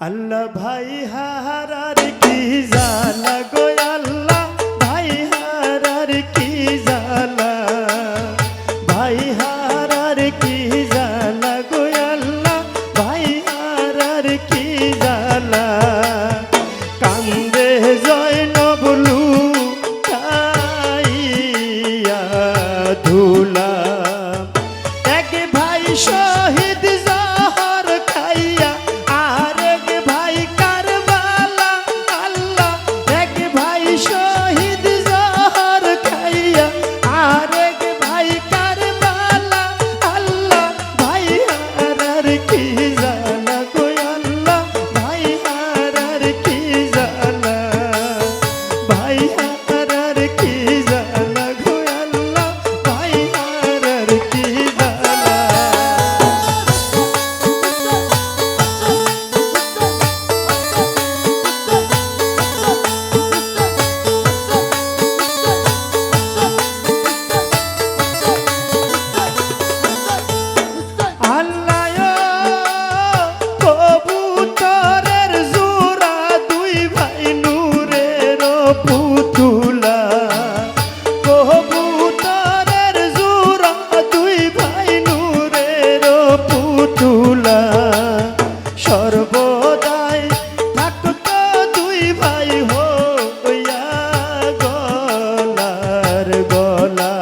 আল্লাহ ভাই হারার কি জালা গো আল্লাহ ভাই হারার কি জালা ভাই হারার কি জালা গো আল্লাহ ভাই হারার কি জালা কান্দে জয়নব লুকাইয়া ধুলা এক ভাই শহীদ জহর খাইয়া আরেক ভাই কারবালা আল্লাহ এক ভাই শহীদ জহর খাইয়া আরেক ভাই কারবালা আল্লাহ ভাই হারার কি জালা গো আল্লাহ ভাই হারার কি জালা ভাই হারার কি জালা গো আল্লাহ ভাই হারার কি জালা আল্লাহ কবুতরের জোড়া দুই ভাই নূরের পুতুলা কবুতরের জোড়া দুই ভাই নূরের পুতুলা সর্বদাই থাকতো দুই ভাই হইয়া গলার গলা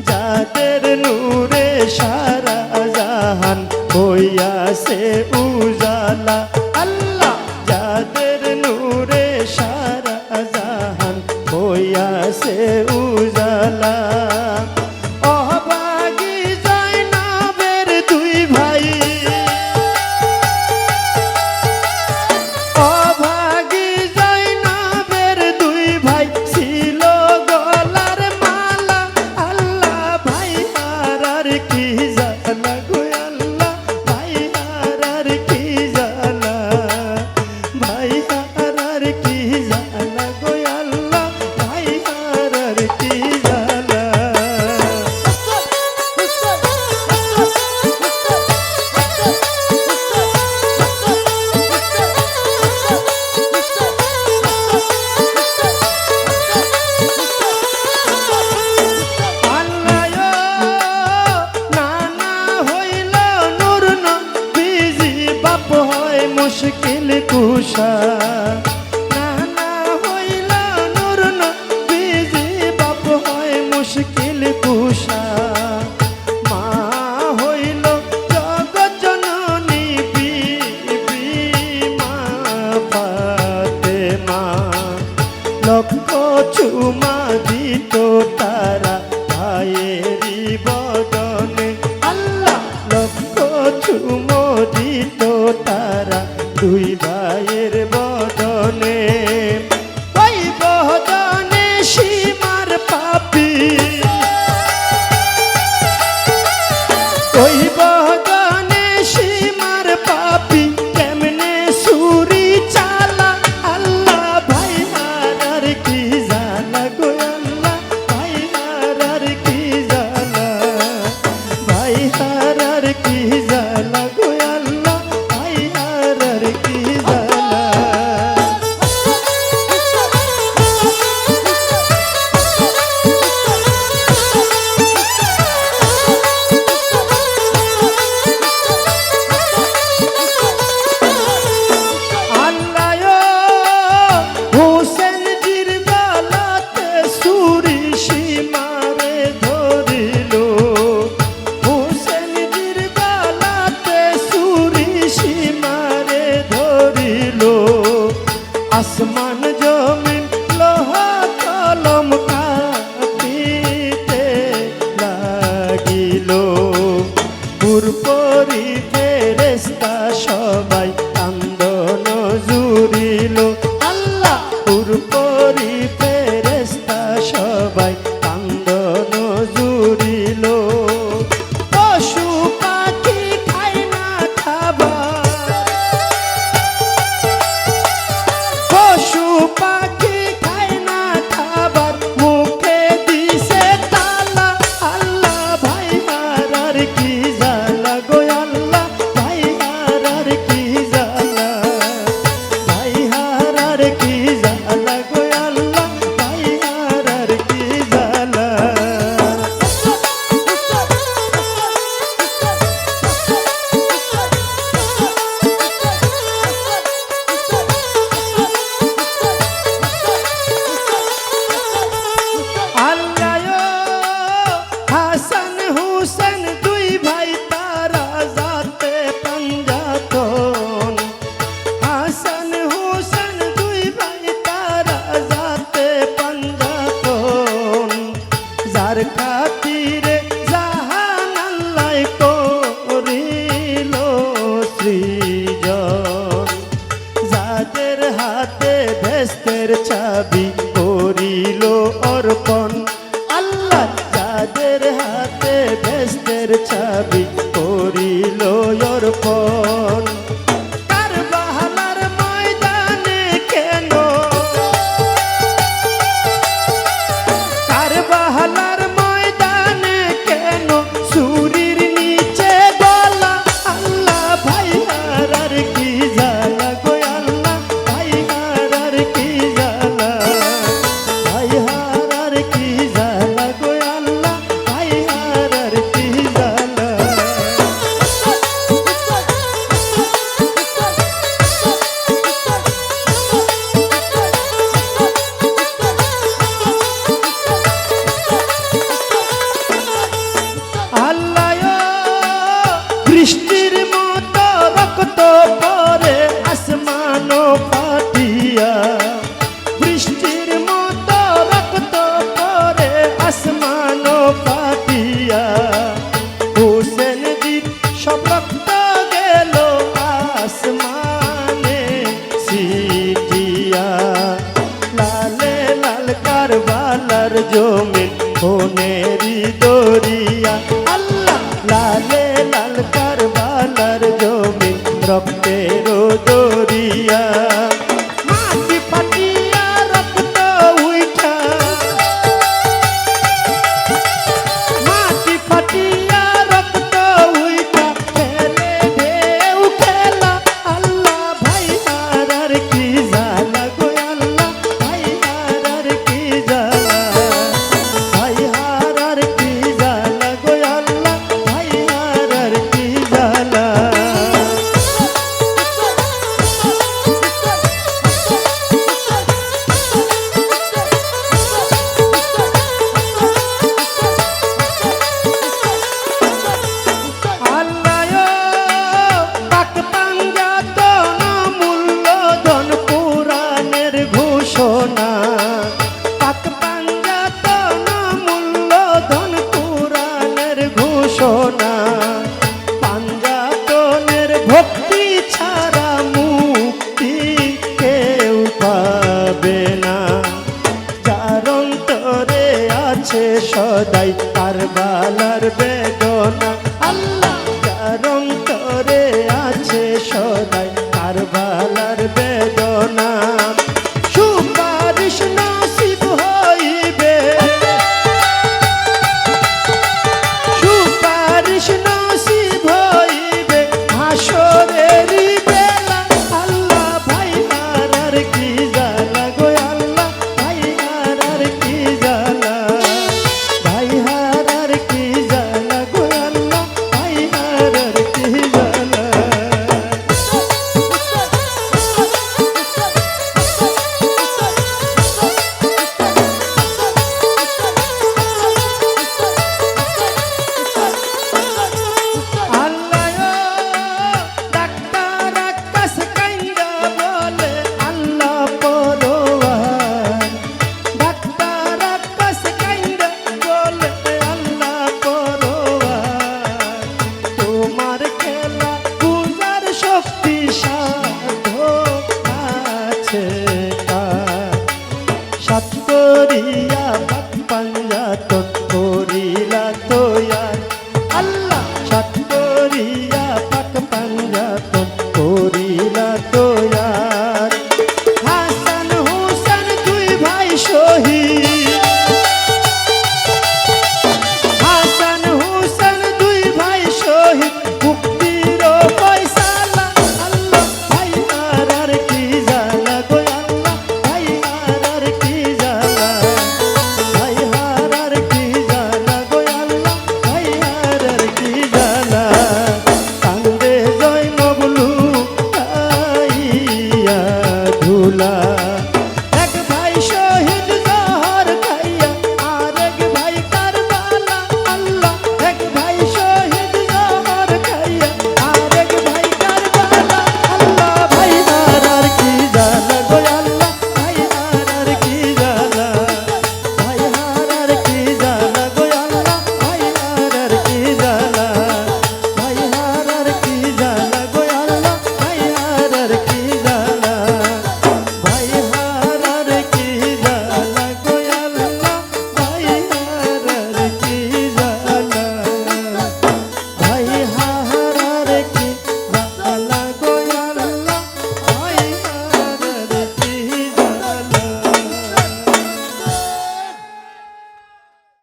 যাদের নূরে সারা জাহান হইয়াছে উজালা আল্লাহ যাদের নূরে সারা জাহান হইয়াছে উজালা অভাগী জয়নবের দুই ভাই অভাগী জয়নবের দুই ভাই ছিল গলার মালা আল্লাহ ভাই হারার কি জালা গো আল্লাহ ভাই হারার কি জালা ভাই হারার কি জালা গো আল্লাহ ভাই হারার কি জালা মুশকিল কুশা নানা হইল নূর নবীজি বাপ হয় মুশকিল কুশা মা হইল জগৎ জননী বিবি মা ফাতেমা লক্ষ চুমা দিত তারা ভাইয়েরই বদনে আল্লাহ লক্ষ চুমো দিত তারা দুই ভাইয়ের বদনে ওই বদনে সীমার পাপি ওই বদনে সীমার পাপি কেমনে সুরি চালা আল্লাহ ভাই হারার কি জালা গো আল্লাহ ভাই হারার কি জালা ভাই হারার কি জালা গো আল্লাহ ভাই হারার কি জালা আল্লাহ হোসেন জির গলাতে সুরি সীমারে ধরিল হোসেন জির গলাতে সুরি সীমারে ধরিল আসমান জমিন লোহা কলম কাঁপিতে লাগিল পুরপরি ফেরেশতা সবাই কান্দন জুড়িল আল্লাহ পুরপরি ফেরেশতা সবাই কান্দন জুড়িল পশু পাখি খায় না খাবার পশু পাখি খায় না খাবার মুখে দিছে তালা আল্লাহ ভাই হারার কি জালা গো আল্লাহ ভাই হারার কি জালা ভেস্তের চাবি করিল অর্পণ। আল্লাহ যাদের হাতে ভেস্তের চাবি করিল অর্পণ। কারবালার ময়দানে কেন, কারবালার ময়দানে কেন ছুরির নিচে গলা। আল্লাহ ভাই হারার কি জ্বালা গো আল্লাহ, ভাই হারার কি জ্বালা, ভাই হারার কি জ্বালা গো আল্লাহ, ভাই হারার কি জ্বালা। আল্লাহ বৃষ্টির মতো রক্ত পরে আসমান ফাটিয়া, বৃষ্টির মতো রক্ত পরে আসমান ফাটিয়া। হোসেন জির সব রক্ত গেল আসমানে ছিটিয়া। লালে লাল কারবালার জমিন খুনেরি দরিয়া। আল্লাহ লালে লাল কারবালার জমিন রক্তের দরিয়া। মাটি ফাটিয়া রক্ত উঠা, মাটি ফাটিয়া রক্ত উঠা ফেলে ঢেউ খেলা। আল্লাহ ভাই হারার কি জ্বালা গো আল্লাহ, ভাই হারার কি জ্বালা, ভাই হারার কি জ্বালা গো আল্লাহ, ভাই হারার কি জ্বালা। আল্লাহ পাক পাঞ্জাতন মূল্যধন পুরাণের ঘোষণা। পাক পাঞ্জাতন মূল্যধন পুরাণের ঘোষণা। পাঞ্জাতনের ভক্তি ছাড়া মুক্তি কেউ পাবে না। যার অন্তরে আছে সদাই কারবালার বেদনা। আল্লাহ যার অন্তরে আছে সদাই কারবালার বেদনা। সুপারিশ নসিব হইবে, সুপারিশ নসিব হইবে হাসরেরি বেলা। আল্লাহ ভাই হারার কি জ্বালা গো আল্লাহ, ভাই হারার কি জ্বালা, ভাই হারার কি জ্বালা গো আল্লাহ, ভাই হারার কি জ্বালা। আল্লাহ ডাক্তার আকাশ কাইন্দা বলে আল্লাহ পরোয়ার। ডাক্তার আকাশ কাইন্দা বলে আল্লাহ পরোয়ার। তোমার খেলা বুঝার শক্তি সাধ্য আছে কার। সাত করিয়া পাক পাঞ্জাতন করিলা তৈয়ার। আল্লাহ সাত করিয়া পাক পাঞ্জাতন করিলা তৈয়ার।